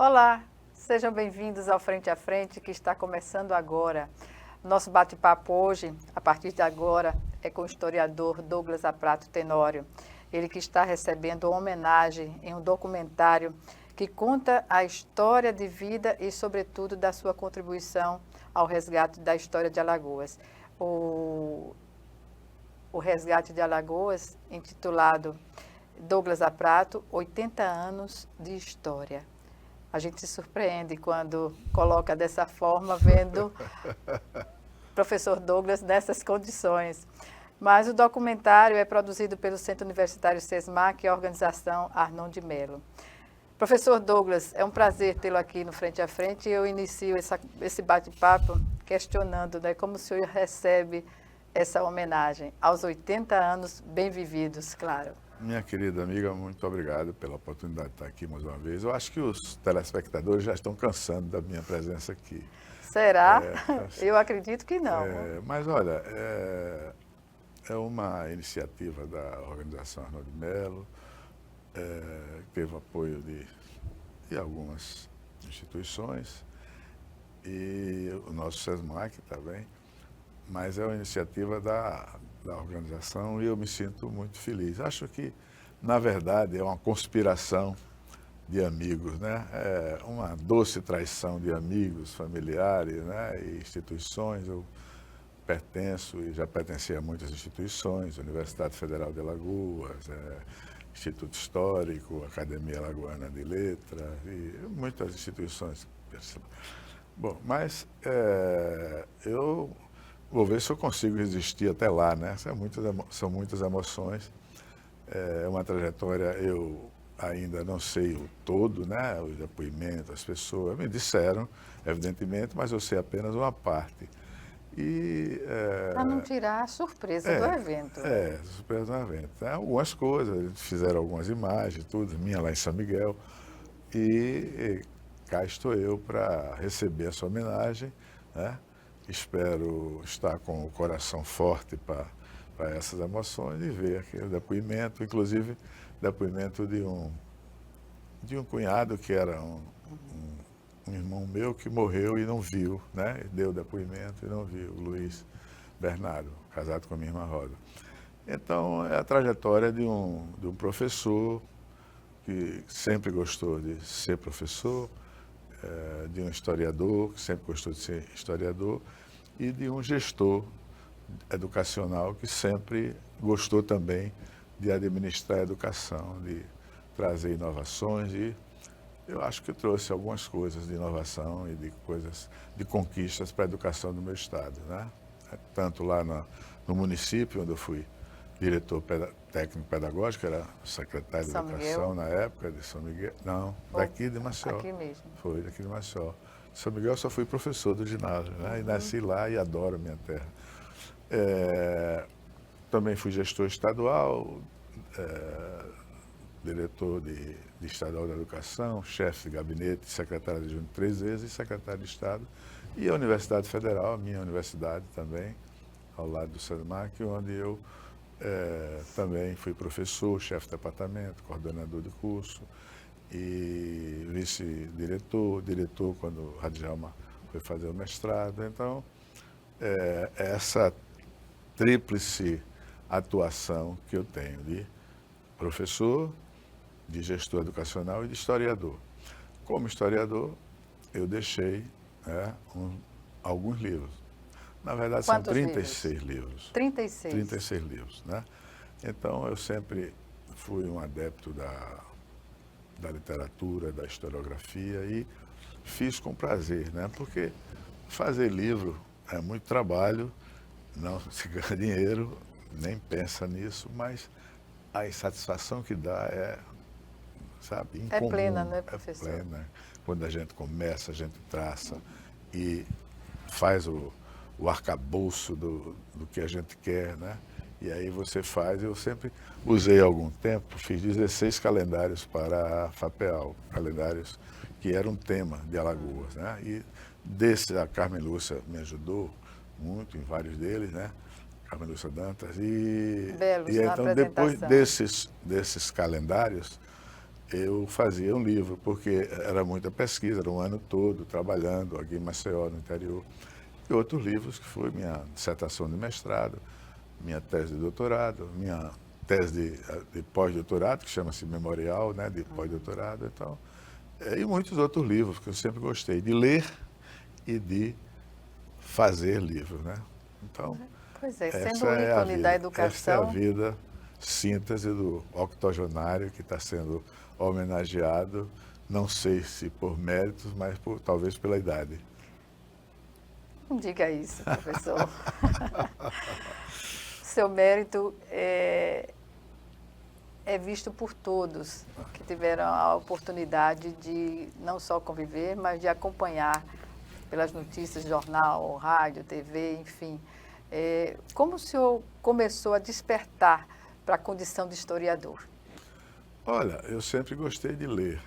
Olá, sejam bem-vindos ao Frente a Frente, que está começando agora. Nosso bate-papo hoje, a partir de agora, é com o historiador Douglas Aprato Tenório. Ele que está recebendo uma homenagem em um documentário que conta a história de vida e, sobretudo, da sua contribuição ao resgate da história de Alagoas. O resgate de Alagoas, intitulado Douglas Aprato, 80 anos de história. A gente se surpreende quando coloca dessa forma, vendo o professor Douglas nessas condições. Mas o documentário é produzido pelo Centro Universitário SESMAC e a organização Arnon de Mello. Professor Douglas, é um prazer tê-lo aqui no Frente a Frente e eu inicio esse bate-papo questionando, como o senhor recebe essa homenagem aos 80 anos bem vividos, claro. Minha querida amiga, muito obrigado pela oportunidade de estar aqui mais uma vez. Eu acho que os telespectadores já estão cansando da minha presença aqui. Será? Eu acredito que não. Mas olha, é uma iniciativa da organização Arnon de Mello, que teve apoio de algumas instituições e o nosso SESMAC também, mas é uma iniciativa da organização e eu me sinto muito feliz. Acho que, na verdade, é uma conspiração de amigos, né? É uma doce traição de amigos, familiares, né? E instituições. Eu pertenço e já pertenci a muitas instituições, Universidade Federal de Alagoas, Instituto Histórico, Academia Alagoana de Letras e muitas instituições. Bom, mas eu vou ver se eu consigo resistir até lá, né? São muitas emoções. É uma trajetória, eu ainda não sei o todo, né? Os depoimentos, as pessoas me disseram, evidentemente, mas eu sei apenas uma parte. Para não tirar a surpresa do evento. Surpresa do evento. Algumas coisas, fizeram algumas imagens, tudo, minha lá em São Miguel. E cá estou eu para receber essa homenagem, né? Espero estar com o coração forte para essas emoções e ver aquele depoimento, inclusive depoimento de um cunhado que era um irmão meu que morreu e não viu, né? Deu depoimento e não viu, o Luiz Bernardo, casado com a minha irmã Rosa. Então, é a trajetória de um professor que sempre gostou de ser professor, de um historiador que sempre gostou de ser historiador e de um gestor educacional que sempre gostou também de administrar a educação, de trazer inovações e eu acho que eu trouxe algumas coisas de inovação e de coisas, de conquistas para a educação do meu estado, né? Tanto lá no município, onde eu fui diretor técnico pedagógico, era secretário de Educação na época de São Miguel. Não, daqui de Maceió. Aqui mesmo. Foi, daqui de Maceió. São Miguel eu só fui professor do ginásio, né? E nasci lá e adoro a minha terra. Também fui gestor estadual, diretor de Estadual da Educação, chefe de gabinete, secretário adjunto 3 vezes e secretário de Estado. E a Universidade Federal, a minha universidade também, ao lado do SESMAC, onde eu também fui professor, chefe de departamento, coordenador de curso e diretor quando o Radjalma foi fazer o mestrado. Então, essa tríplice atuação que eu tenho de professor, de gestor educacional e de historiador. Como historiador, eu deixei alguns livros. Na verdade, Quantos são 36 livros. 36? 36 livros, né? Então, eu sempre fui um adepto da literatura, da historiografia e fiz com prazer, né? Porque fazer livro é muito trabalho, não se ganha dinheiro, nem pensa nisso, mas a insatisfação que dá sabe, incomum. É plena, não é, professor? É plena. Quando a gente começa, a gente traça e faz o arcabouço do que a gente quer, né? E aí você faz, eu sempre usei algum tempo, fiz 16 calendários para a FAPEAL, calendários que eram um tema de Alagoas, né? E a Carmen Lúcia me ajudou muito em vários deles, né? Carmen Lúcia Dantas. Belos, e então, depois desses calendários, eu fazia um livro, porque era muita pesquisa, era um ano todo trabalhando aqui em Maceió, no interior. E outros livros, que foi minha dissertação de mestrado, minha tese de doutorado, minha tese de pós-doutorado, que chama-se Memorial, né, de pós-doutorado. Então, e muitos outros livros que eu sempre gostei de ler e de fazer livros, né? Então, Pois é, sendo essa um é a ícone da vida. Essa é a educação, vida síntese do octogenário que está sendo homenageado, não sei se por méritos, mas talvez pela idade. não diga isso, professor. Seu mérito é visto por todos que tiveram a oportunidade de não só conviver, mas de acompanhar pelas notícias, jornal, rádio, TV, enfim. Como o senhor começou a despertar para a condição de historiador? Olha, eu sempre gostei de ler,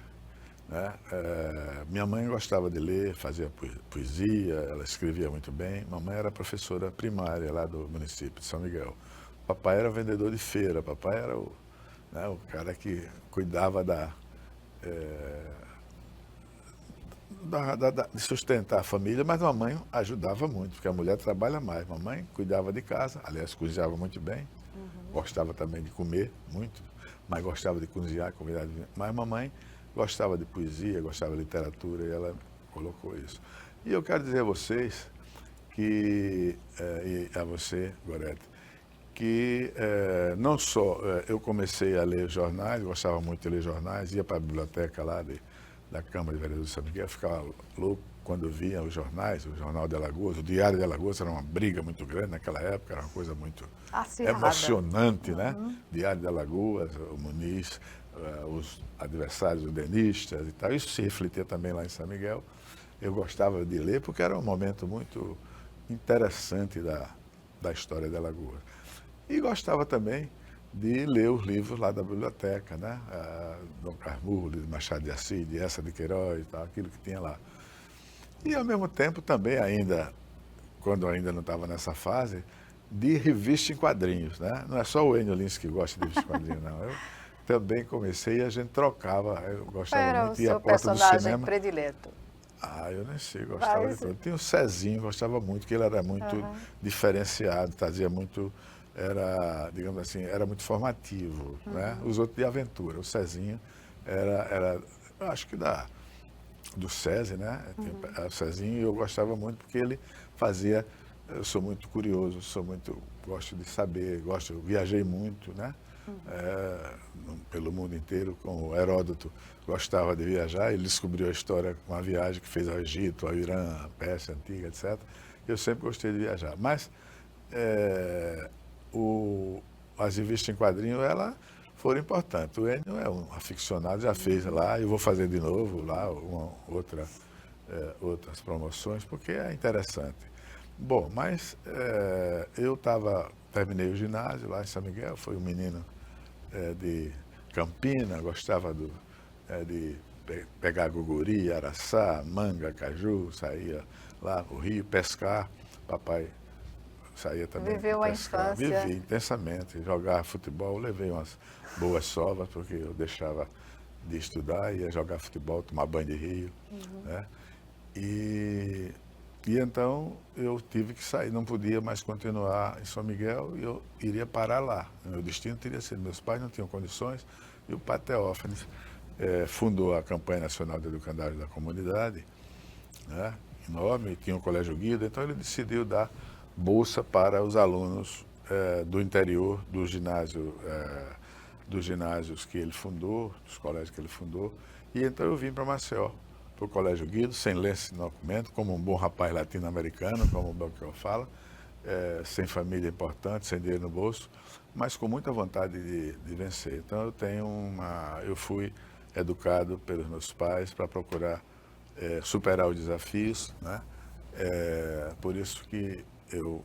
né? Minha mãe gostava de ler, fazia poesia, ela escrevia muito bem. Mamãe era professora primária lá do município de São Miguel. Papai era vendedor de feira, papai era o cara que cuidava de sustentar a família, mas a mamãe ajudava muito, porque a mulher trabalha mais. Mamãe cuidava de casa, aliás, cozinhava muito bem, gostava também de comer muito, mas gostava de cozinhar, mas mamãe gostava de poesia, gostava de literatura, e ela colocou isso. E eu quero dizer a vocês e a você, Gorete, que não só eu comecei a ler jornais, gostava muito de ler jornais, ia para a biblioteca lá da Câmara de Vereadores de São Miguel, ficava louco quando via os jornais, o Jornal de Alagoas, o Diário de Alagoas, era uma briga muito grande naquela época, era uma coisa muito emocionante, né? Diário de Alagoas, o Muniz, os adversários, os denistas e tal. Isso se refletia também lá em São Miguel. Eu gostava de ler porque era um momento muito interessante da história de Alagoas. E gostava também de ler os livros lá da biblioteca, né? Dom Casmurro, Machado de Assis, de Eça de Queiroz e tal, aquilo que tinha lá. E ao mesmo tempo também quando ainda não estava nessa fase, de revista em quadrinhos, né? Não é só o Enio Lins que gosta de revista em quadrinhos, não. Eu também comecei e a gente trocava, eu gostava muito de ir à porta do cinema. Qual era o seu personagem predileto? Eu nem sei, gostava de tudo. Tinha o Cezinho, gostava muito, que ele era muito diferenciado, trazia muito, digamos assim, era muito formativo, né? Os outros de aventura. O Cezinho era eu acho que do SESI, né? O Cezinho, eu gostava muito porque ele fazia, eu sou muito curioso, gosto de saber, viajei muito, né? Pelo mundo inteiro, como o Heródoto gostava de viajar, ele descobriu a história com uma viagem que fez ao Egito, ao Irã, a Pérsia Antiga, etc. Eu sempre gostei de viajar, mas as revistas em quadrinho, foram importantes. O Enio é um aficionado, já fez lá, e vou fazer de novo lá, outras promoções, porque é interessante. Bom, mas eu terminei o ginásio lá em São Miguel, fui um menino de Campina, gostava de pegar guguri, araçá, manga, caju, saía lá pro rio pescar, papai saía também. Viveu a infância. Vivi intensamente, jogava futebol, levei umas boas sovas, porque eu deixava de estudar, ia jogar futebol, tomar banho de rio, né? E então eu tive que sair, não podia mais continuar em São Miguel e eu iria parar lá. Meu destino teria sido, meus pais não tinham condições e o Padre Teófanes fundou a Campanha Nacional de Educandários da Comunidade, né? Enorme, tinha um colégio guida, então ele decidiu dar bolsa para os alunos do interior do ginásio, dos ginásios que ele fundou, dos colégios que ele fundou, e então eu vim para Maceió, para o Colégio Guido, sem lenço e documento, como um bom rapaz latino-americano, como o Belchior fala, sem família importante, sem dinheiro no bolso, mas com muita vontade de vencer. Então eu fui educado pelos meus pais para procurar superar os desafios, né? Por isso que eu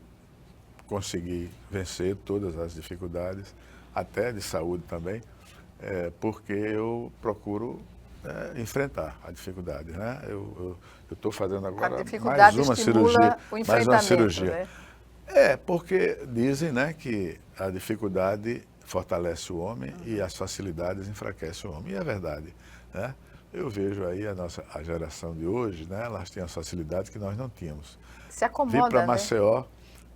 consegui vencer todas as dificuldades, até de saúde também, porque eu procuro enfrentar a dificuldade, né? Eu estou fazendo agora mais uma cirurgia, né? porque dizem, né, que a dificuldade fortalece o homem e as facilidades enfraquecem o homem. E é verdade, né? Eu vejo aí a geração de hoje, né? Elas têm as facilidades que nós não tínhamos. Se acomoda, Vir para né? Maceió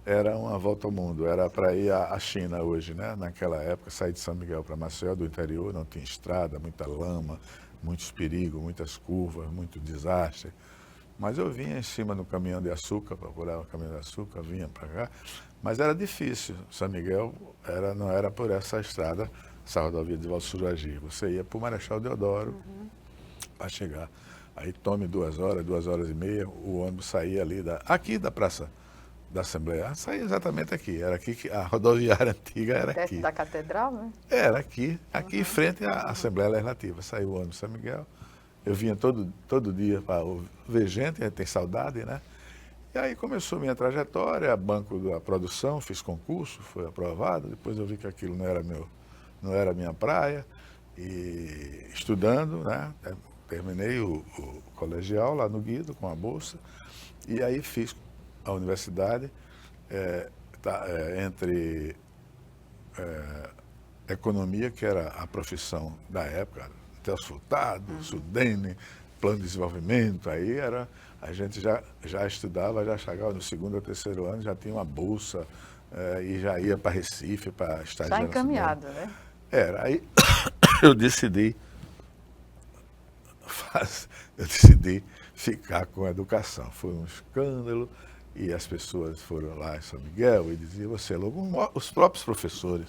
era uma volta ao mundo, era para ir à China hoje, né? Naquela época, sair de São Miguel para Maceió, do interior, não tinha estrada, muita lama, muitos perigos, muitas curvas, muito desastre. Mas eu vinha em cima do caminhão de açúcar, procurava o caminhão de açúcar, vinha para cá. Mas era difícil. São Miguel não era por essa estrada, essa rodovia de Valdo Suragi. Você ia para o Marechal Deodoro para chegar. Aí tome 2 horas, 2h30, o ônibus saía ali aqui da Praça da Assembleia. Saía exatamente aqui. Era aqui que a rodoviária antiga era Perto aqui. da Catedral, né? Era aqui em frente à Assembleia Legislativa. Saiu o ônibus de São Miguel. Eu vinha todo dia para ver gente, a gente tem saudade, né? E aí começou minha trajetória, banco da produção, fiz concurso, foi aprovado. Depois eu vi que aquilo não era minha praia. E estudando, né? Terminei o colegial lá no Guido com a bolsa. E aí fiz a universidade entre economia, que era a profissão da época, Celso Furtado, Sudene, plano de desenvolvimento, aí a gente já estudava, já chegava no 2º ou 3º ano, já tinha uma bolsa e já ia para Recife, para estagiar. Já encaminhado, né? Aí eu decidi ficar com a educação. Foi um escândalo e as pessoas foram lá em São Miguel e diziam, você é louco, os próprios professores,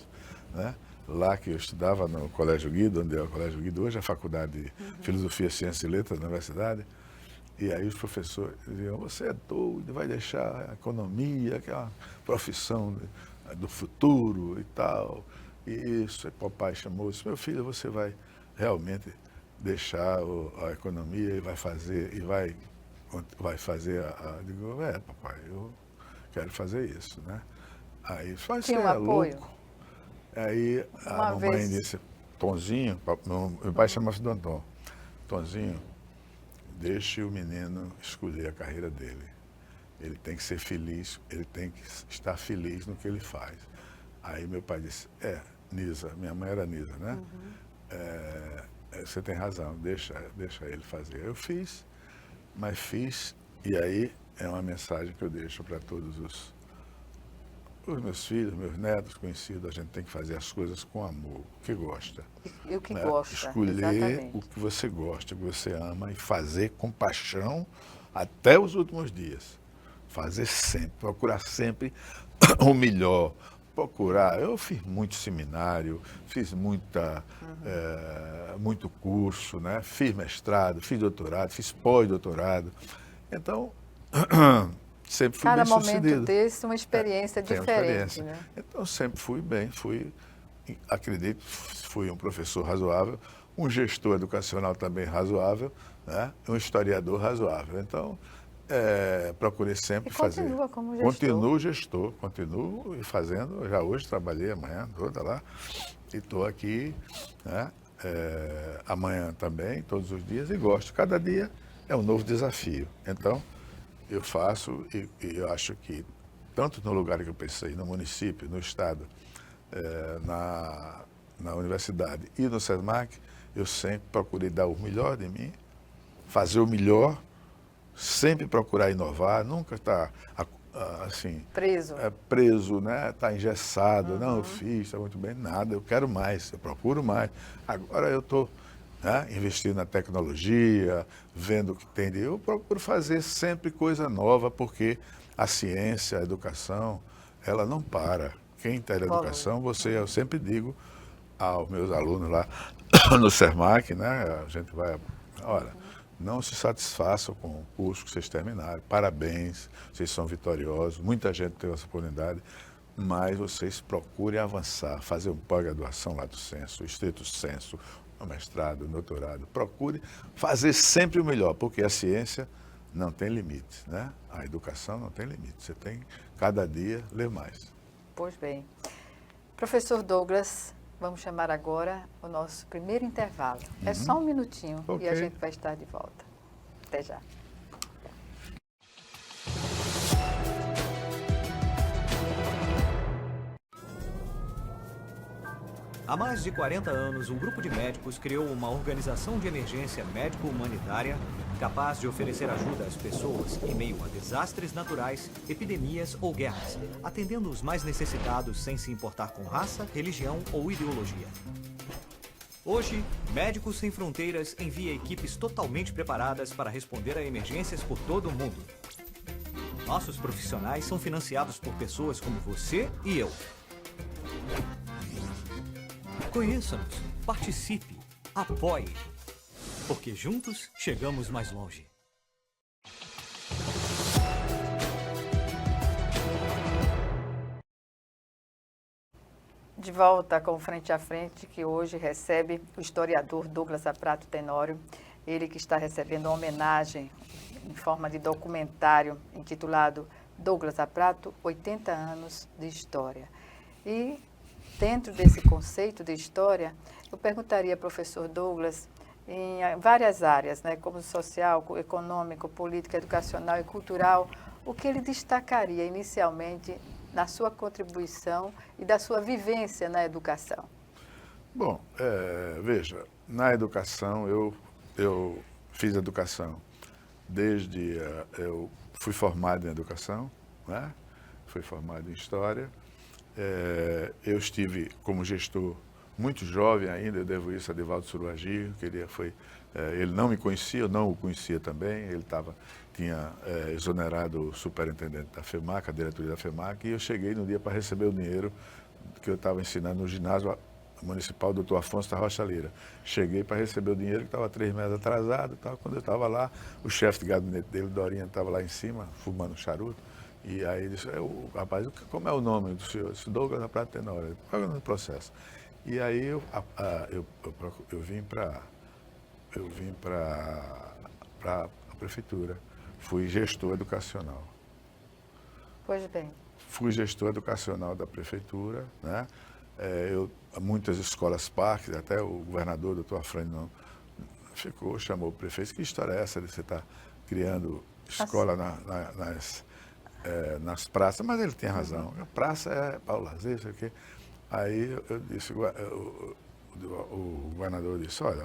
né? Lá que eu estudava no Colégio Guido, onde é o Colégio Guido hoje, a Faculdade de Filosofia, Ciências e Letras da Universidade. E aí os professores diziam, você é doido, vai deixar a economia, que é uma profissão do futuro e tal. E isso, aí papai chamou, disse, meu filho, você vai realmente deixar a economia e vai fazer, Eu digo, papai, eu quero fazer isso, né? Aí, você Tinha um é apoio? louco. Aí Uma a mamãe vez. disse, Tonzinho, meu pai chamava-se Dom Tom, Tonzinho, deixe o menino escolher a carreira dele. Ele tem que ser feliz, ele tem que estar feliz no que ele faz. Aí meu pai disse, Nisa, minha mãe era Nisa, né? Você tem razão, deixa ele fazer. Eu fiz, e aí é uma mensagem que eu deixo para todos os meus filhos, meus netos, conhecidos, a gente tem que fazer as coisas com amor, o que gosta. E o que né? gosta. Escolher exatamente. o que você gosta, o que você ama e fazer com paixão até os últimos dias. Fazer sempre, procurar sempre o melhor. Eu fiz muito seminário, fiz muito curso, né? Fiz mestrado, fiz doutorado, fiz pós-doutorado. Então, sempre fui Cada bem sucedido. momento desse, uma experiência Tem uma diferente. experiência. Né? Então, sempre fui bem, acredito, fui um professor razoável, um gestor educacional também razoável, né? Um historiador razoável. Então, procurei sempre fazer. Continua como gestor. Continuo fazendo. Já hoje trabalhei a manhã toda lá e estou aqui, né? Amanhã também, todos os dias, e gosto. Cada dia é um novo desafio. Então, eu faço e eu acho que, tanto no lugar que eu pensei, no município, no estado, na universidade e no SESMAC, eu sempre procurei dar o melhor de mim, fazer o melhor, sempre procurar inovar, nunca estar assim... preso, né? Estar engessado, não, eu fiz, está muito bem, nada, eu quero mais, eu procuro mais. Agora eu estou... investindo na tecnologia, vendo o que tem de... Eu procuro fazer sempre coisa nova, porque a ciência, a educação, ela não para. Quem está na educação, eu sempre digo aos meus alunos lá no SESMAC, né? A gente vai... Olha, não se satisfaçam com o curso que vocês terminaram. Parabéns, vocês são vitoriosos, muita gente teve essa oportunidade, mas vocês procurem avançar, fazer uma pós-graduação lá do Senso, estrito senso, um mestrado, um doutorado. Procure fazer sempre o melhor, porque a ciência não tem limites, né? A educação não tem limites. Você tem, cada dia, ler mais. Pois bem. Professor Douglas, vamos chamar agora o nosso primeiro intervalo. É só um minutinho e a gente vai estar de volta. Até já. Há mais de 40 anos, um grupo de médicos criou uma organização de emergência médico-humanitária capaz de oferecer ajuda às pessoas em meio a desastres naturais, epidemias ou guerras, atendendo os mais necessitados sem se importar com raça, religião ou ideologia. Hoje, Médicos Sem Fronteiras envia equipes totalmente preparadas para responder a emergências por todo o mundo. Nossos profissionais são financiados por pessoas como você e eu. Conheça-nos, participe, apoie, porque juntos chegamos mais longe. De volta com Frente a Frente, que hoje recebe o historiador Douglas Aprato Tenório, ele que está recebendo uma homenagem em forma de documentário intitulado Douglas Aprato, 80 anos de história. E dentro desse conceito de história, eu perguntaria ao professor Douglas, em várias áreas, né, como social, econômico, política, educacional e cultural, o que ele destacaria inicialmente na sua contribuição e da sua vivência na educação? Bom, veja, na educação, eu fiz educação desde... eu fui formado em educação, né? Fui formado em história. Eu estive como gestor muito jovem ainda, eu devo isso a Divaldo Suruagi, que ele não me conhecia, eu não o conhecia também, ele tinha exonerado o superintendente da FEMAC, a diretoria da FEMAC, e eu cheguei no dia para receber o dinheiro que eu estava ensinando no ginásio municipal Dr. Afonso da Rocha Lira. Cheguei para receber o dinheiro que estava 3 meses atrasado, quando eu estava lá, o chefe de gabinete dele, Dorinha, estava lá em cima, fumando charuto, e aí ele disse, rapaz, como é o nome do senhor? Eu disse, Douglas Aprato Tenório, qual é o nome do processo? E aí eu vim para a prefeitura, fui gestor educacional. Pois bem. Fui gestor educacional da prefeitura, né? Muitas escolas parques, até o governador, doutor Afrânio, chamou o prefeito, que história é essa de você estar criando escola nas praças? Mas ele tem razão, a praça é para o lazer, sei o quê. Aí eu disse, o governador disse, olha,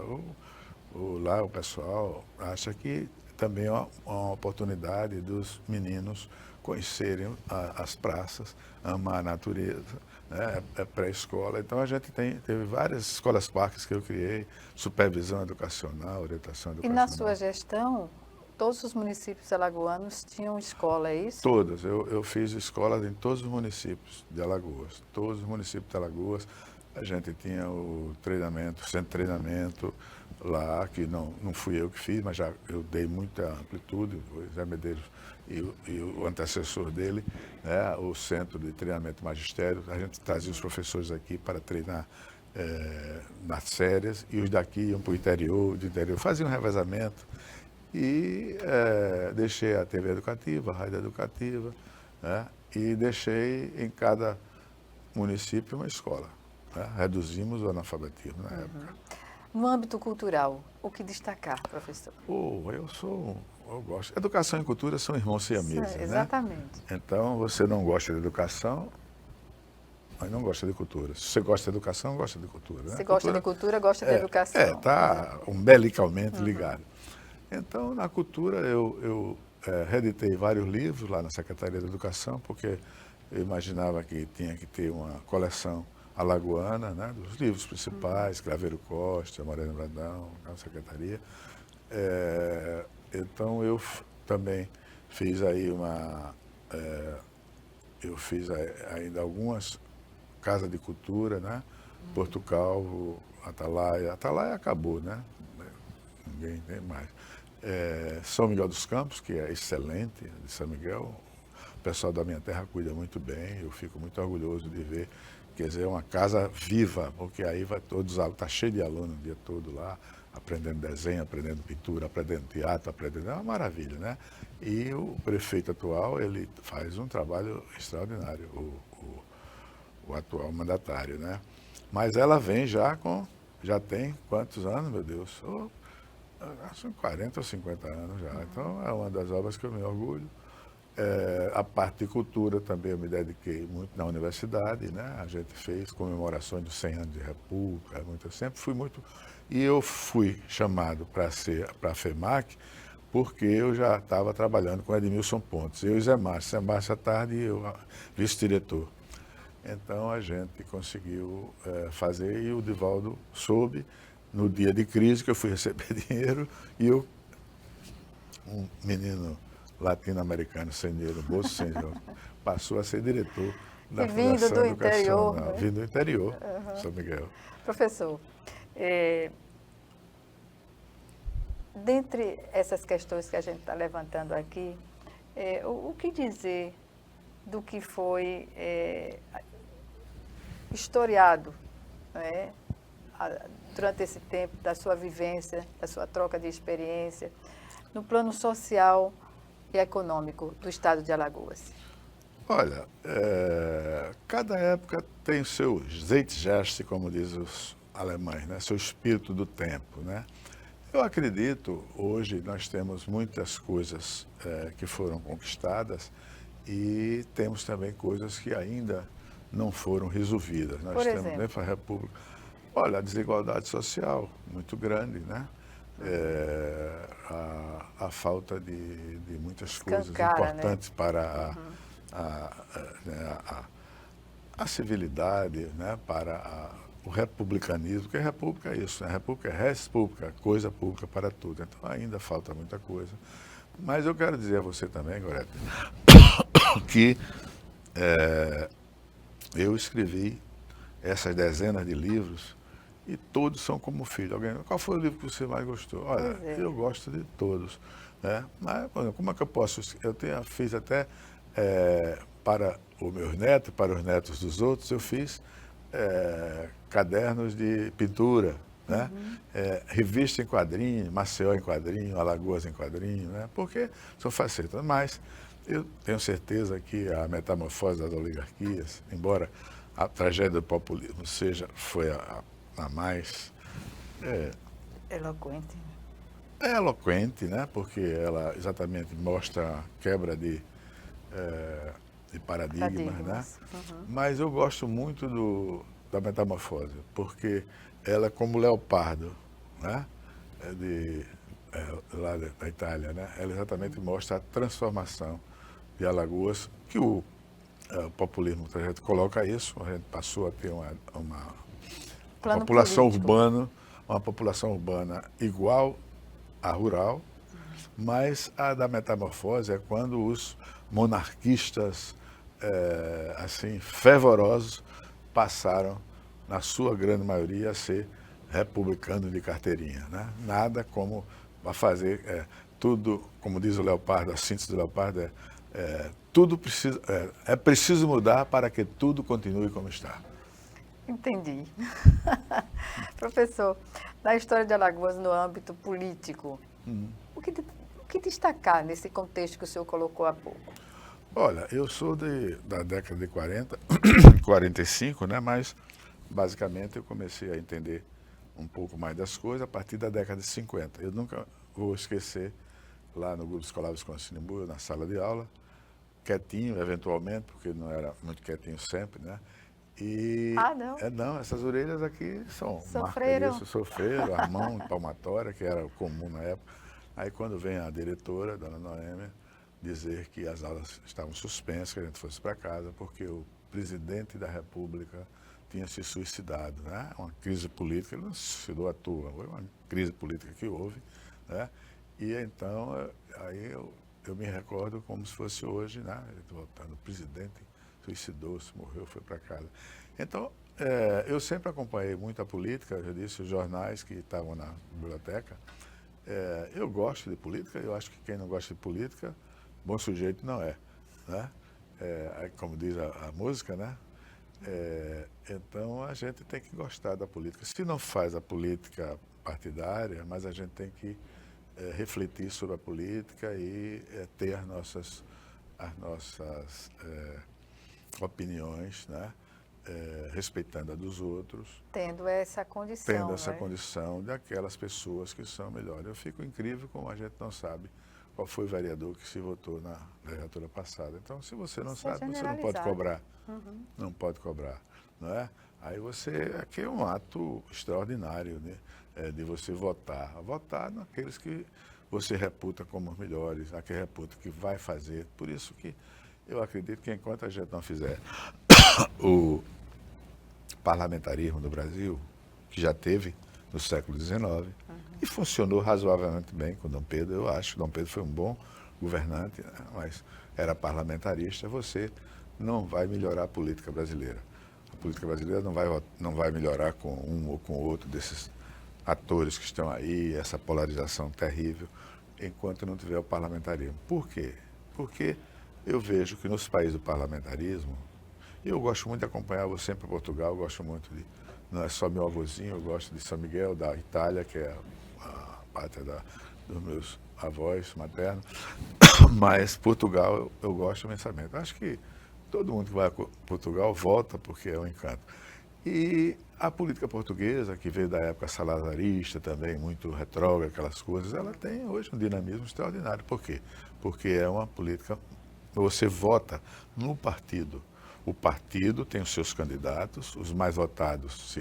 lá o pessoal acha que também é uma oportunidade dos meninos conhecerem as praças, amar a natureza, né? É pré-escola. Então a gente teve várias escolas parques que eu criei, supervisão educacional, orientação educacional. E na sua gestão, todos os municípios alagoanos tinham escola, é isso? Todas. Eu fiz escolas em todos os municípios de Alagoas. Todos os municípios de Alagoas. A gente tinha o centro de treinamento lá, que não fui eu que fiz, mas já eu dei muita amplitude, o Zé Medeiros e o antecessor dele, né, o centro de treinamento magistério. A gente trazia os professores aqui para treinar nas férias, e os daqui iam para o interior, faziam um revezamento. E deixei a TV educativa, a rádio educativa, né? E deixei em cada município uma escola, né? Reduzimos o analfabetismo na época. No âmbito cultural, o que destacar, professor? Eu gosto. Educação e cultura são irmãos siameses, né? Exatamente. Então, você não gosta de educação, mas não gosta de cultura. Se você gosta de educação, gosta de cultura, né? Se gosta de cultura, gosta de educação. Está umbilicalmente ligado. Então, na cultura, eu reeditei vários livros lá na Secretaria da Educação, porque eu imaginava que tinha que ter uma coleção alagoana, né, dos livros principais, Craveiro Costa, Moreno Brandão, na Secretaria. Então, eu também fiz aí ainda algumas casas de cultura, né? Porto Calvo, Atalaia. Atalaia acabou, né? Ninguém tem mais. São Miguel dos Campos, que é excelente, de São Miguel. O pessoal da minha terra cuida muito bem, eu fico muito orgulhoso de ver. Quer dizer, é uma casa viva, porque aí está cheio de alunos o dia todo lá, aprendendo desenho, aprendendo pintura, aprendendo teatro, é uma maravilha, né? E o prefeito atual, ele faz um trabalho extraordinário, o atual mandatário, né? Mas ela vem já tem quantos anos, meu Deus? São 40 ou 50 anos já. Então, é uma das obras que eu me orgulho. A parte de cultura também eu me dediquei muito na universidade, né? A gente fez comemorações dos 100 anos de República, eu sempre fui muito... E eu fui chamado para a FEMAC, porque eu já estava trabalhando com Edmilson Pontes, eu e Zé Márcio à tarde e eu vice-diretor. Então a gente conseguiu fazer e o Divaldo soube, no dia de crise, que eu fui receber dinheiro e eu, um menino latino-americano sem dinheiro no bolso, sem dinheiro, passou a ser diretor da Fundação Educacional. Né? Vindo do interior, São Miguel. Professor, dentre essas questões que a gente está levantando aqui, o que dizer do que foi historiado, né, durante esse tempo, da sua vivência, da sua troca de experiência, no plano social e econômico do estado de Alagoas? Olha, cada época tem seu Zeitgeist, como dizem os alemães, né? Seu espírito do tempo, né? Eu acredito, hoje nós temos muitas coisas que foram conquistadas e temos também coisas que ainda não foram resolvidas. Nós temos dentro da República, olha, a desigualdade social muito grande, né? A falta de muitas coisas importantes, né, para a civilidade, né, para o republicanismo, porque a república é isso, né? A república é res pública, coisa pública para tudo. Então ainda falta muita coisa. Mas eu quero dizer a você também, Gorete, que eu escrevi essas dezenas de livros e todos são como filho. Alguém, qual foi o livro que você mais gostou? Olha, eu gosto de todos, né? Mas como é que eu posso? Eu fiz até para os meus netos, para os netos dos outros, eu fiz cadernos de pintura, né? Revista em quadrinho, Maceió em quadrinho, Alagoas em quadrinho, né? Porque são facetas. Mas eu tenho certeza que a metamorfose das oligarquias, embora a tragédia do populismo foi a mais... eloquente. É eloquente, né? Porque ela exatamente mostra a quebra de paradigmas, né? Mas eu gosto muito da metamorfose, porque ela é como leopardo, né? Lá da Itália, né? Ela exatamente mostra a transformação de Alagoas, que o populismo, a gente coloca isso, a gente passou a ter uma população urbana, uma população urbana igual à rural, mas a da metamorfose é quando os monarquistas assim fervorosos passaram, na sua grande maioria, a ser republicanos de carteirinha, né? Nada como a fazer tudo, como diz o Leopardo, a síntese do Leopardo tudo precisa, é preciso mudar para que tudo continue como está. Entendi. Professor, na história de Alagoas no âmbito político, o que destacar nesse contexto que o senhor colocou há pouco? Olha, eu sou da década de 40, 45, né? Mas basicamente eu comecei a entender um pouco mais das coisas a partir da década de 50. Eu nunca vou esquecer, lá no Grupo Escolar Visconde Sinimbu, na sala de aula, quietinho, eventualmente, porque não era muito quietinho sempre, né? E, não? Não, essas orelhas aqui são sofreram. Marca disso, sofreram, a mão palmatória, que era comum na época. Aí quando vem a diretora, dona Noêmia, dizer que as aulas estavam suspensas, que a gente fosse para casa, porque o presidente da República tinha se suicidado, né? Uma crise política, ele não se suicidou à toa, foi uma crise política que houve, né? E então, aí eu me recordo como se fosse hoje, né? Ele voltando, o presidente suicidou-se, morreu, foi para casa. Então, eu sempre acompanhei muito a política, eu já disse, os jornais que estavam na biblioteca. Eu gosto de política, eu acho que quem não gosta de política, bom sujeito não é, né? Como diz a música, né? Então, a gente tem que gostar da política. Se não faz a política partidária, mas a gente tem que refletir sobre a política e ter as nossas opiniões, né? Respeitando a dos outros. Tendo essa condição. Tendo essa condição daquelas pessoas que são melhores. Eu fico incrível como a gente não sabe qual foi o vereador que se votou na legislatura passada. Então, se você não Isso é sabe, você não pode generalizado. cobrar. Não pode cobrar, não é? Aí você, aqui é um ato extraordinário, né? De você votar. Votar naqueles que você reputa como os melhores, aquele reputa que vai fazer. Por isso que eu acredito que enquanto a gente não fizer o parlamentarismo no Brasil, que já teve no século XIX, e funcionou razoavelmente bem com Dom Pedro, eu acho que Dom Pedro foi um bom governante, né? Mas era parlamentarista, você não vai melhorar a política brasileira. A política brasileira não vai melhorar com um ou com outro desses atores que estão aí, essa polarização terrível, enquanto não tiver o parlamentarismo. Por quê? Porque eu vejo que nos países do parlamentarismo, eu gosto muito de acompanhar, vou sempre para Portugal, gosto muito de, não é só meu avôzinho, eu gosto de São Miguel, da Itália, que é a pátria dos meus avós maternos, mas Portugal eu gosto imensamente. Acho que todo mundo que vai a Portugal volta porque é um encanto. E a política portuguesa, que veio da época salazarista também, muito retrógrada, aquelas coisas, ela tem hoje um dinamismo extraordinário. Por quê? Porque é uma política, você vota no partido. O partido tem os seus candidatos, os mais votados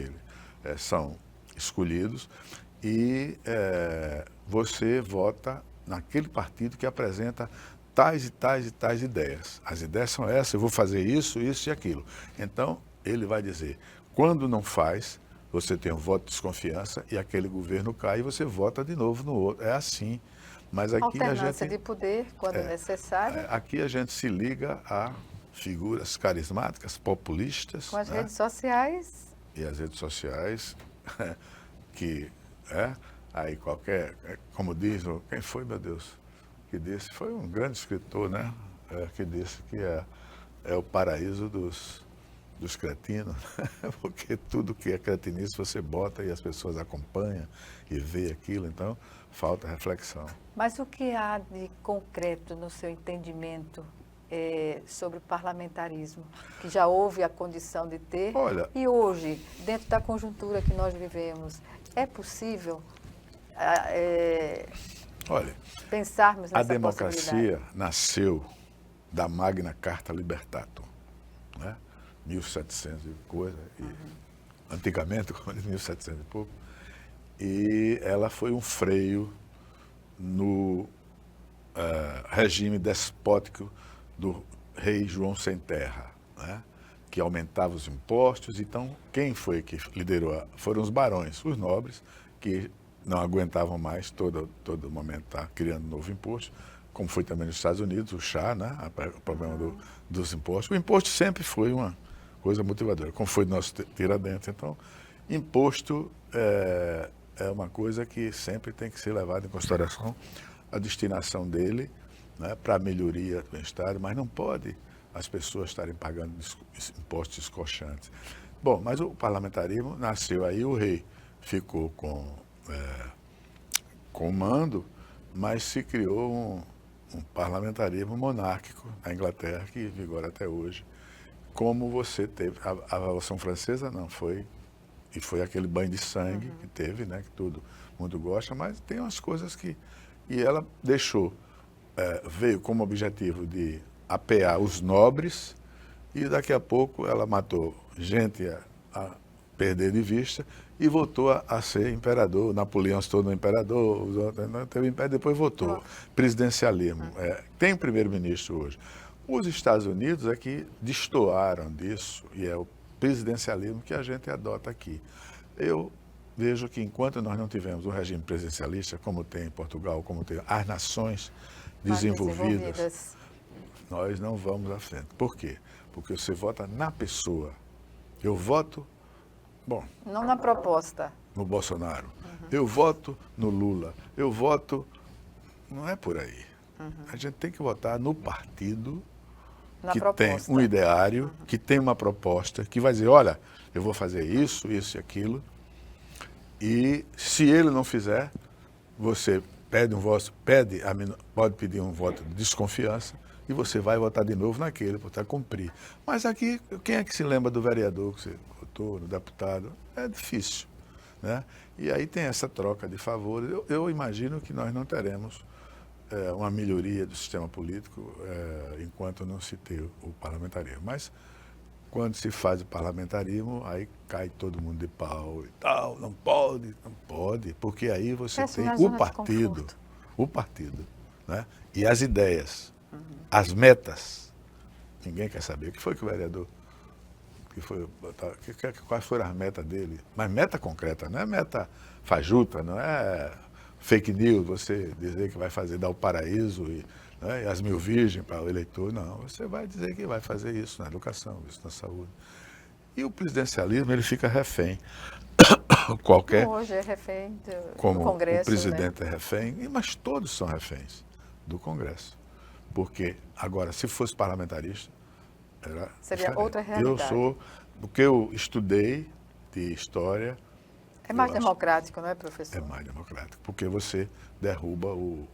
são escolhidos, e você vota naquele partido que apresenta tais e tais e tais ideias. As ideias são essas, eu vou fazer isso, isso e aquilo. Então, ele vai dizer, quando não faz, você tem um voto de desconfiança e aquele governo cai e você vota de novo no outro. É assim. Mas aqui Alternância de poder, quando necessário. Aqui a gente se liga a figuras carismáticas, populistas. Com as redes sociais. E as redes sociais, que aí qualquer, como diz, quem foi, meu Deus, que disse, foi um grande escritor, né? Que disse que é o paraíso dos cretinos, porque tudo que é cretinice você bota e as pessoas acompanham e vê aquilo, então falta reflexão. Mas o que há de concreto no seu entendimento sobre o parlamentarismo, que já houve a condição de ter? Olha, e hoje, dentro da conjuntura que nós vivemos, é possível olha, pensarmos nessa a democracia possibilidade? nasceu da Magna Carta Libertatum, né? 1700 e coisa, antigamente, como 1700 e pouco, e ela foi um freio no regime despótico do rei João Sem Terra, né? Que aumentava os impostos. Então, quem foi que liderou? Foram os barões, os nobres, que não aguentavam mais todo momento estar criando novo imposto, como foi também nos Estados Unidos, o chá, né? O problema dos impostos. O imposto sempre foi uma coisa motivadora, como foi do nosso Tiradentes. Então, imposto é uma coisa que sempre tem que ser levada em consideração, a destinação dele, né, para a melhoria do bem-estar, mas não pode as pessoas estarem pagando impostos escochantes. Bom, mas o parlamentarismo nasceu aí, o rei ficou com o mando, mas se criou um parlamentarismo monárquico na Inglaterra, que vigora até hoje. Como você teve, a Revolução Francesa não foi, e foi aquele banho de sangue que teve, né, que todo mundo gosta, mas tem umas coisas que... E ela deixou, veio como objetivo de apear os nobres, e daqui a pouco ela matou gente a perder de vista e voltou a ser imperador. Napoleão se tornou imperador, teve império, depois voltou. Presidencialismo. Tem primeiro-ministro hoje. Os Estados Unidos é que destoaram disso, e é o presidencialismo que a gente adota aqui. Eu vejo que enquanto nós não tivermos um regime presidencialista, como tem em Portugal, como tem as nações desenvolvidas, nós não vamos à frente. Por quê? Porque você vota na pessoa. Eu voto, não na proposta. No Bolsonaro. Eu voto no Lula. Eu voto... Não é por aí. A gente tem que votar no partido que tem um ideário, que tem uma proposta, que vai dizer, olha, eu vou fazer isso, isso e aquilo. E se ele não fizer, você pode pedir um voto de desconfiança e você vai votar de novo naquele para cumprir. Mas aqui, quem é que se lembra do vereador que você votou, do deputado? É difícil, né? E aí tem essa troca de favores. Eu imagino que nós não teremos uma melhoria do sistema político enquanto não se tem o parlamentarismo. Mas quando se faz o parlamentarismo, aí cai todo mundo de pau e tal, não pode, porque aí você tem o partido, né? E as ideias, as metas. Ninguém quer saber o que foi que o vereador, quais foram as metas dele, mas meta concreta, não é meta fajuta, não é fake news, você dizer que vai dar o paraíso e as 1000 virgens para o eleitor, não, você vai dizer que vai fazer isso na educação, isso na saúde. E o presidencialismo, ele fica refém. Qualquer... Hoje é refém do como Congresso. O presidente, né? É refém, mas todos são reféns do Congresso. Porque, agora, se fosse parlamentarista, seria diferente. Outra realidade. O que eu estudei de história... É mais democrático, não é, professor? É mais democrático, porque você derruba o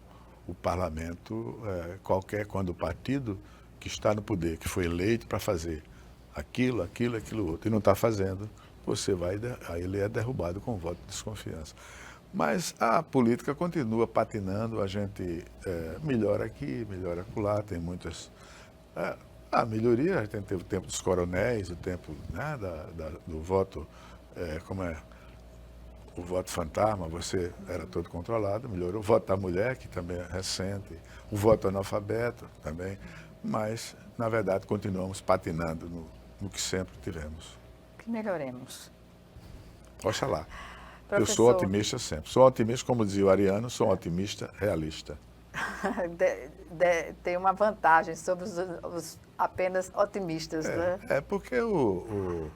parlamento quando o partido que está no poder, que foi eleito para fazer aquilo outro, e não está fazendo, aí ele é derrubado com voto de desconfiança. Mas a política continua patinando, a gente melhora aqui, melhora acolá, tem muitas... a melhoria, a gente teve o tempo dos coronéis, o tempo, né, do voto, o voto fantasma, você era todo controlado, melhorou. O voto da mulher, que também é recente, o voto analfabeto também, mas, na verdade, continuamos patinando no que sempre tivemos. Que melhoremos. Oxalá. Professor... Eu sou otimista sempre. Sou otimista, como dizia o Ariano, sou um otimista realista. Tem uma vantagem sobre os apenas otimistas, né? É porque o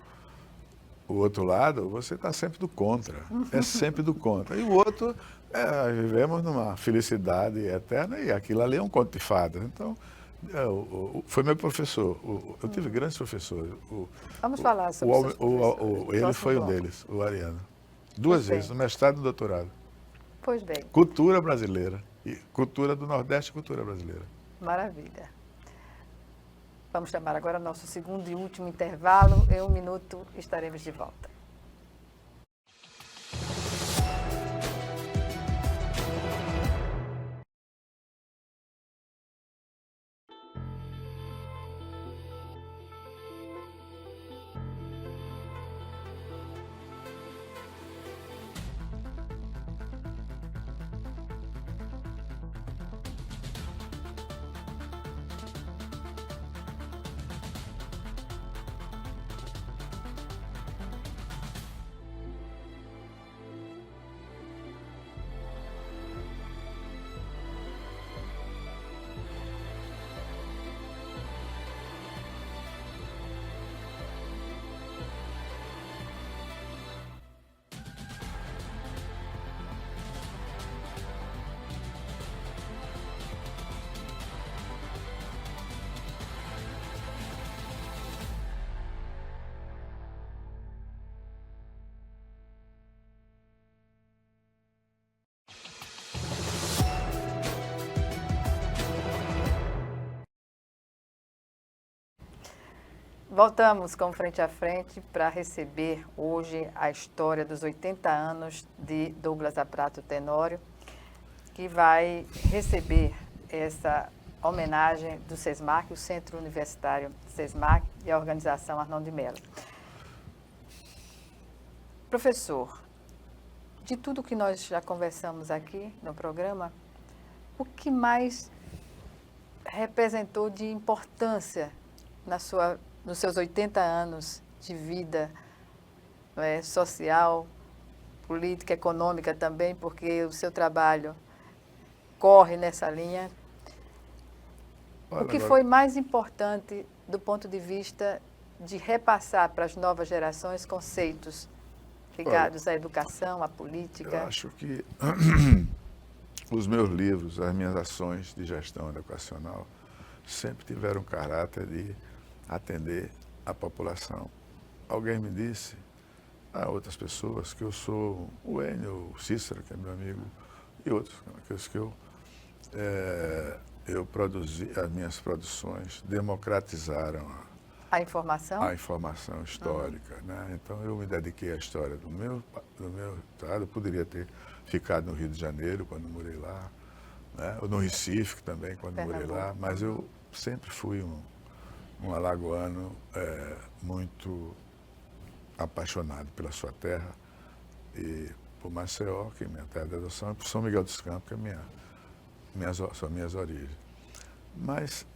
outro lado, você está sempre do contra. É sempre do contra. E o outro, vivemos numa felicidade eterna e aquilo ali é um conto de fadas. Então, foi meu professor. Eu tive grandes professores. Vamos falar sobre os seus professores. Ele foi um deles, o Ariano. 2 vezes, no mestrado e no doutorado. Pois bem. Cultura brasileira. E cultura do Nordeste e cultura brasileira. Maravilha. Vamos chamar agora nosso segundo e último intervalo. Em 1 minuto estaremos de volta. Voltamos com Frente a Frente para receber hoje a história dos 80 anos de Douglas Aprato Tenório, que vai receber essa homenagem do SESMAC, o Centro Universitário SESMAC e a organização Arnon de Mello. Professor, de tudo que nós já conversamos aqui no programa, o que mais representou de importância nos seus 80 anos de vida social, política, econômica também, porque o seu trabalho corre nessa linha? O que foi mais importante do ponto de vista de repassar para as novas gerações conceitos ligados à educação, à política? Eu acho que os meus livros, as minhas ações de gestão educacional sempre tiveram caráter de atender a população. Alguém me disse, a outras pessoas, que eu sou o Enio, o Cícero, que é meu amigo, e outros, que eu produzi, as minhas produções democratizaram a informação histórica, né? Então eu me dediquei à história do meu estado. Eu poderia ter ficado no Rio de Janeiro quando morei lá, né? No Recife também, quando morei lá, mas eu sempre fui um alagoano muito apaixonado pela sua terra e por Maceió, que é minha terra de adoção, e por São Miguel dos Campos, que são minhas origens. Mas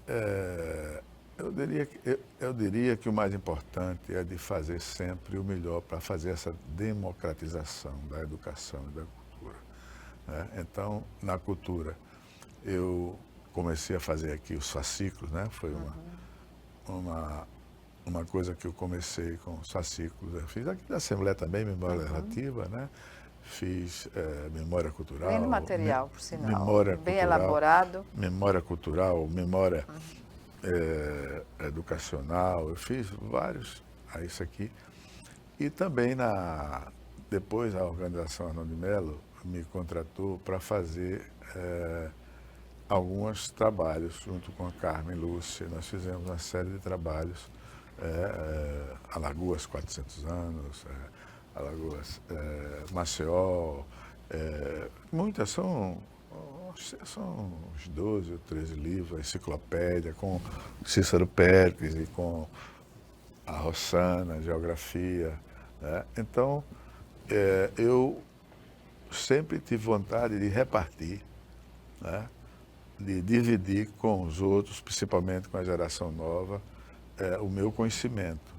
eu diria que o mais importante é de fazer sempre o melhor para fazer essa democratização da educação e da cultura, né? Então, na cultura, eu comecei a fazer aqui os fascículos, né? Foi uma coisa que eu comecei com os fascículos. Eu fiz aqui da Assembleia também, memória narrativa, né? Fiz memória cultural. Lindo material, por sinal. Memória bem cultural, elaborado. Memória cultural, memória educacional. Eu fiz vários a isso aqui. E também, depois, a organização Arnaldo de Mello me contratou para fazer alguns trabalhos junto com a Carmen Lúcia. Nós fizemos uma série de trabalhos. Alagoas, 400 anos, Alagoas, Maceió, muitas são uns 12 ou 13 livros, a enciclopédia, com Cícero Pérez e com a Rossana, geografia, né? Então, eu sempre tive vontade de repartir, né? De dividir com os outros, principalmente com a geração nova, o meu conhecimento.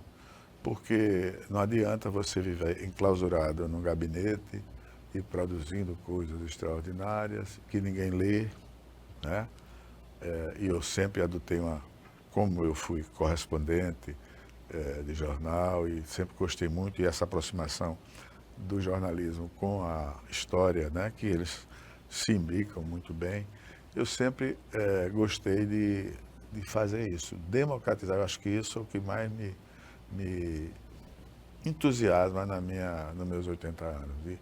Porque não adianta você viver enclausurado num gabinete e produzindo coisas extraordinárias que ninguém lê, né? E eu sempre adotei como eu fui correspondente de jornal e sempre gostei muito, e essa aproximação do jornalismo com a história, né? Que eles se imbricam muito bem, eu sempre gostei de fazer isso, democratizar. Eu acho que isso é o que mais me entusiasma nos meus 80 anos, de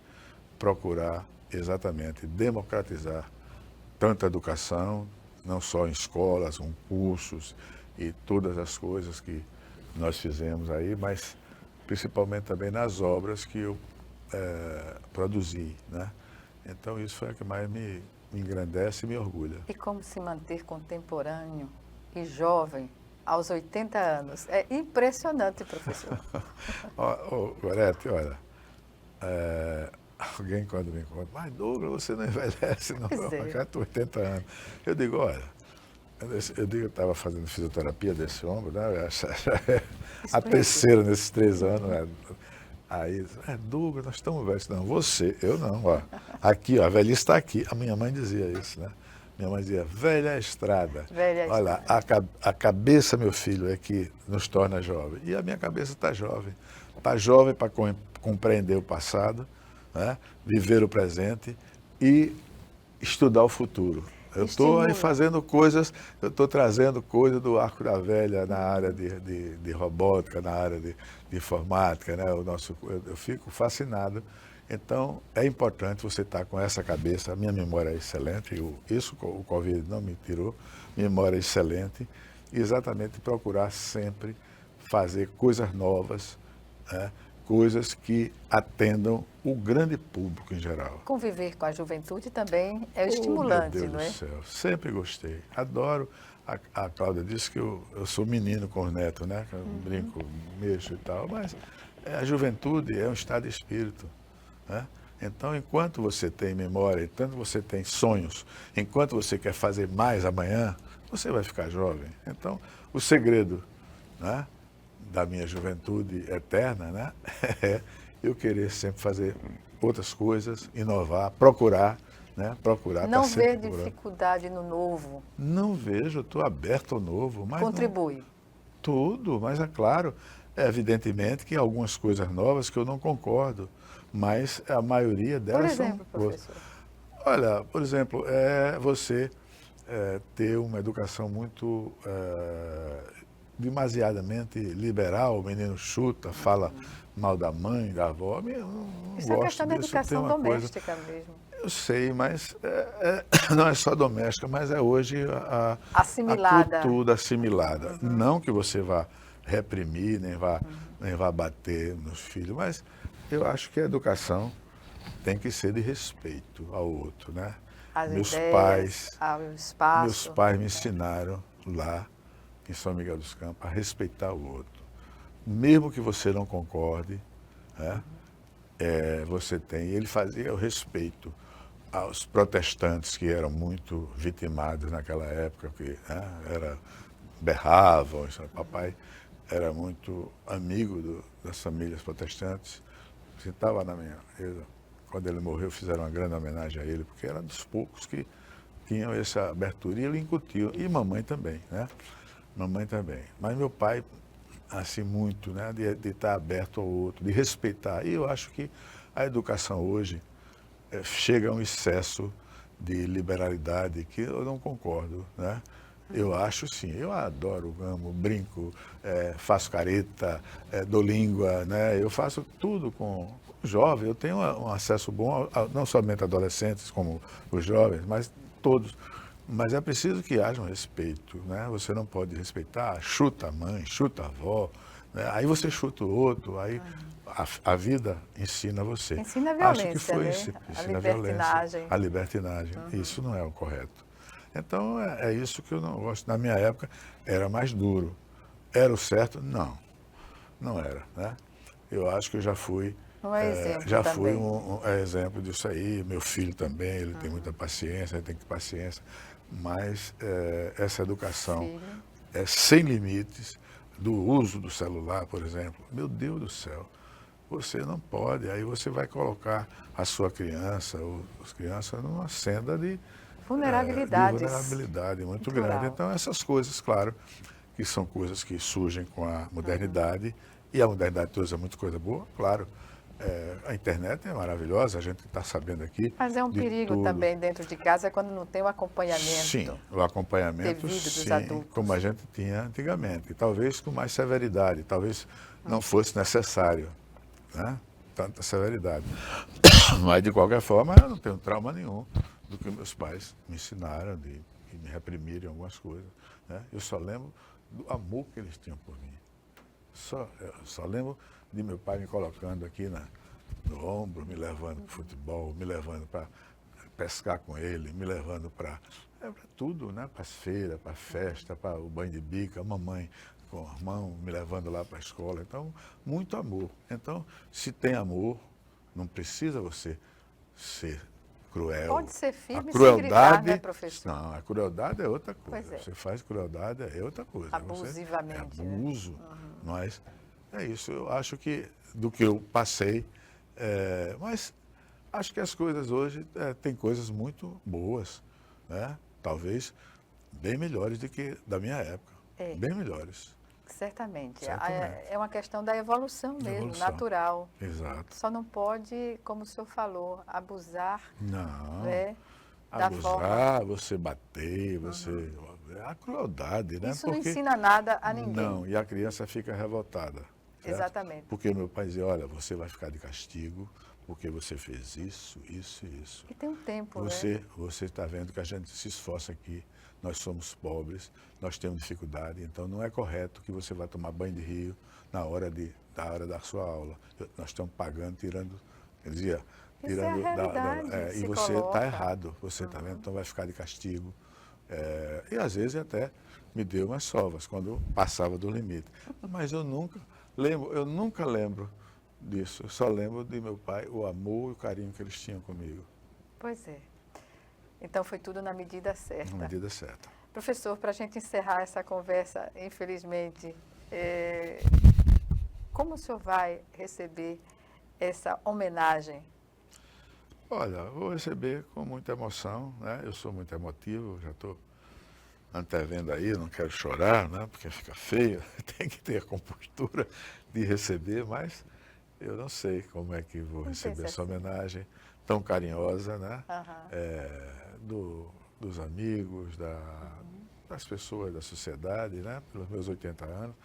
procurar exatamente democratizar tanto a educação, não só em escolas, com cursos e todas as coisas que nós fizemos aí, mas principalmente também nas obras que eu produzi, né? Então isso foi o que mais me engrandece e me orgulha. E como se manter contemporâneo e jovem aos 80 anos? É impressionante, professor. Gorete, olha, alguém quando me conta, mas Douglas, você não envelhece, não, eu já estou 80 anos. Eu digo, olha, eu estava fazendo fisioterapia desse ombro, né? A terceira nesses 3 anos, né? Aí, Douglas, nós estamos velhos. Não, eu não, ó. Aqui, ó, a velhice está aqui. A minha mãe dizia isso, né? Minha mãe dizia, velha é a estrada. Olha, a cabeça, meu filho, é que nos torna jovem. E a minha cabeça está jovem. Está jovem para compreender o passado, né? Viver o presente e estudar o futuro. Eu estou aí fazendo coisas, eu estou trazendo coisas do Arco da Velha na área de robótica, na área de informática, né? Eu fico fascinado. Então, é importante você estar com essa cabeça. A minha memória é excelente, isso o Covid não me tirou, memória é excelente, e exatamente procurar sempre fazer coisas novas, né? Coisas que atendam o grande público em geral. Conviver com a juventude também é estimulante, meu Deus não é? do céu, sempre gostei, adoro. A Cláudia disse que eu sou menino com os netos, né? Que eu brinco, mexo e tal, mas a juventude é um estado de espírito, né? Então, enquanto você tem memória, enquanto você tem sonhos, enquanto você quer fazer mais amanhã, você vai ficar jovem. Então, o segredo, né, da minha juventude eterna, né, é eu querer sempre fazer outras coisas, inovar, procurar, né, procurar. Não ver dificuldade no novo. Não vejo, estou aberto ao novo. Mas contribui. Tudo, mas é claro, evidentemente que algumas coisas novas que eu não concordo, mas a maioria delas são... Por exemplo, professor? Olha, por exemplo, você ter uma educação muito demasiadamente liberal, o menino chuta, fala mal da mãe, da avó. Eu não Isso gosto é questão da disso. educação doméstica mesmo. Eu sei, mas não é só doméstica, mas é hoje assimilada. A cultura assimilada. Não que você vá reprimir, nem vá bater nos filhos, mas eu acho que a educação tem que ser de respeito ao outro, né? As meus ideias, pais, ao espaço. meus pais me ensinaram lá em São Miguel dos Campos a respeitar o outro. Mesmo que você não concorde, né, você tem. Ele fazia o respeito aos protestantes que eram muito vitimados naquela época, que berravam. Papai era muito amigo das famílias protestantes. Estava na minha. Quando ele morreu, fizeram uma grande homenagem a ele, porque era dos poucos que tinham essa abertura e ele incutiu. E mamãe também, né? Mamãe também. Mas meu pai, assim, muito, né? De estar aberto ao outro, de respeitar. E eu acho que a educação hoje chega a um excesso de liberalidade que eu não concordo, né? Eu acho sim, eu adoro, amo, brinco, faço careta, dou língua, né? Eu faço tudo com jovem, eu tenho um acesso bom, não somente adolescentes como os jovens, mas todos. Mas é preciso que haja um respeito, né? Você não pode respeitar, chuta a mãe, chuta a avó, né? Aí você chuta o outro, aí a vida ensina você. Ensina a violência, acho que foi né? isso, A ensina libertinagem. a libertinagem. Isso não é o correto. Então, é isso que eu não gosto. Na minha época, era mais duro. Era o certo? Não. Não era, né? Eu acho que eu já fui... Não é exemplo já também. fui um exemplo disso aí. Meu filho também, ele tem muita paciência, ele tem que ter paciência. Mas essa educação é sem limites, do uso do celular, por exemplo. Meu Deus do céu. Você não pode. Aí você vai colocar a sua criança, ou as crianças, numa senda de vulnerabilidade muito grande. Então, essas coisas, claro, que são coisas que surgem com a modernidade, e a modernidade trouxe muita coisa boa, claro. A internet é maravilhosa, a gente está sabendo aqui. Mas é um perigo tudo. também dentro de casa quando não tem o acompanhamento. Sim, o acompanhamento, devido dos sim, adultos. como a gente tinha antigamente. E talvez com mais severidade, talvez não fosse necessário, né? Tanta severidade. Mas, de qualquer forma, eu não tenho trauma nenhum do que meus pais me ensinaram, de me reprimirem algumas coisas, né? Eu só lembro do amor que eles tinham por mim. Eu só lembro de meu pai me colocando aqui no ombro, me levando para o futebol, me levando para pescar com ele, me levando para tudo, né? Para as feiras, para a festa, para o banho de bica, a mamãe com o irmão me levando lá para a escola. Então, muito amor. Então, se tem amor, não precisa você ser cruel. Pode ser firme a crueldade, sem gritar, né, professor? Não, a crueldade é outra coisa. Pois é. Você faz crueldade, é outra coisa. Abusivamente. É abuso, mas é isso. Eu acho que, do que eu passei, mas acho que as coisas hoje tem coisas muito boas, né? Talvez bem melhores do que da minha época. Bem melhores. Certamente. Certamente. É uma questão da evolução mesmo, natural. Exato. Só não pode, como o senhor falou, abusar. Não. Né, abusar, você bater, a crueldade, né? Isso não ensina nada a ninguém. Não, e a criança fica revoltada. Certo? Exatamente. Porque meu pai dizia, olha, você vai ficar de castigo porque você fez isso, isso e isso. E tem um tempo, Você está vendo que a gente se esforça aqui, nós somos pobres, nós temos dificuldade, então não é correto que você vá tomar banho de rio na hora da sua aula. Nós estamos pagando, tirando, ele dizia, tirando isso é a realidade, e você está errado, você está vendo, então vai ficar de castigo. E às vezes até me deu umas sovas quando passava do limite. Mas eu nunca lembro disso. Eu só lembro de meu pai, o amor e o carinho que eles tinham comigo. Pois é. Então foi tudo na medida certa. Na medida certa. Professor, para a gente encerrar essa conversa, infelizmente, como o senhor vai receber essa homenagem? Olha, vou receber com muita emoção, né? Eu sou muito emotivo, já estou antevendo aí, não quero chorar, né? Porque fica feio, tem que ter a compostura de receber, mas eu não sei como é que vou receber essa homenagem tão carinhosa, né? Dos amigos, das pessoas da sociedade, né? Pelos meus 80 anos.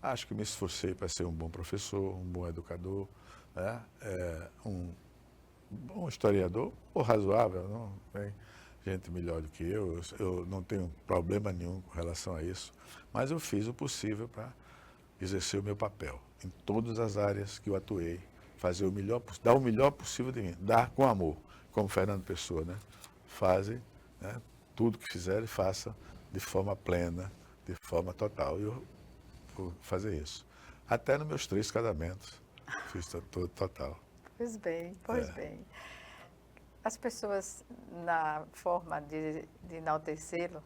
Acho que me esforcei para ser um bom professor, um bom educador, né? Um bom historiador, ou razoável, não tem gente melhor do que eu não tenho problema nenhum com relação a isso, mas eu fiz o possível para exercer o meu papel em todas as áreas que eu atuei, fazer o melhor, dar o melhor possível de mim, dar com amor, como Fernando Pessoa, né? fazem, né, tudo que fizerem, façam de forma plena, de forma total. E eu vou fazer isso. Até nos meus 3 casamentos, fiz todo total. Pois bem. As pessoas, na forma de enaltecê-lo,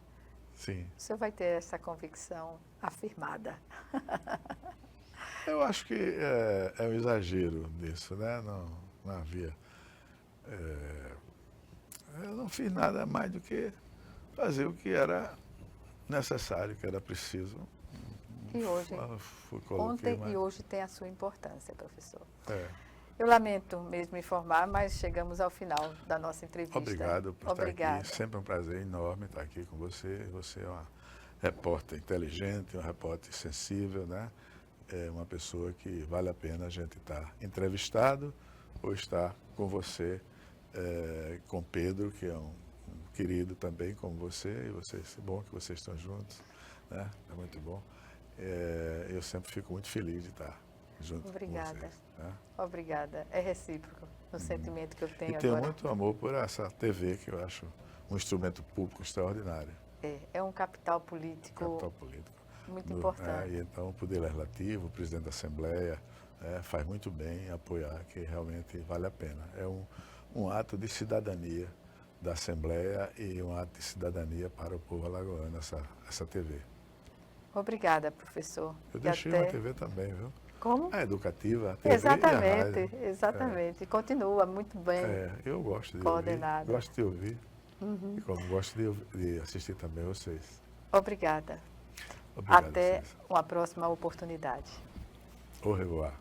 Sim. o senhor vai ter essa convicção afirmada. Eu acho que é um exagero nisso, né? Não havia. Eu não fiz nada mais do que fazer o que era necessário, que era preciso. E hoje, Coloquei ontem mais. e hoje tem a sua importância, professor. É. Eu lamento mesmo informar, mas chegamos ao final da nossa entrevista. Obrigado por estar Obrigada. aqui. Sempre um prazer enorme estar aqui com você. Você é uma repórter inteligente, uma repórter sensível, né? É uma pessoa que vale a pena a gente estar entrevistado ou estar com você, com Pedro, que é um querido também como você. E vocês, é bom que vocês estão juntos, né? É muito bom. Eu sempre fico muito feliz de estar junto Obrigada. com vocês. Né? Obrigada. É recíproco o sentimento que eu tenho E tenho agora. muito amor por essa TV, que eu acho um instrumento público extraordinário. É um capital político, Capital político. muito importante. E então o Poder Legislativo, o Presidente da Assembleia, faz muito bem em apoiar, que realmente vale a pena. É um ato de cidadania da Assembleia e um ato de cidadania para o povo alagoano, essa TV. Obrigada, professor. Eu E deixei até... uma TV também, viu? Como? A educativa, a TV Exatamente, e a rádio. exatamente. Continua muito bem. Eu gosto de Coordenada. ouvir, gosto de ouvir. E como gosto de assistir também vocês. Obrigada. Obrigado Até a vocês. uma próxima oportunidade. Au revoir.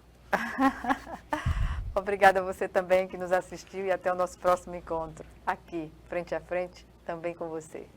Obrigada a você também que nos assistiu e até o nosso próximo encontro. Aqui, frente a frente, também com você.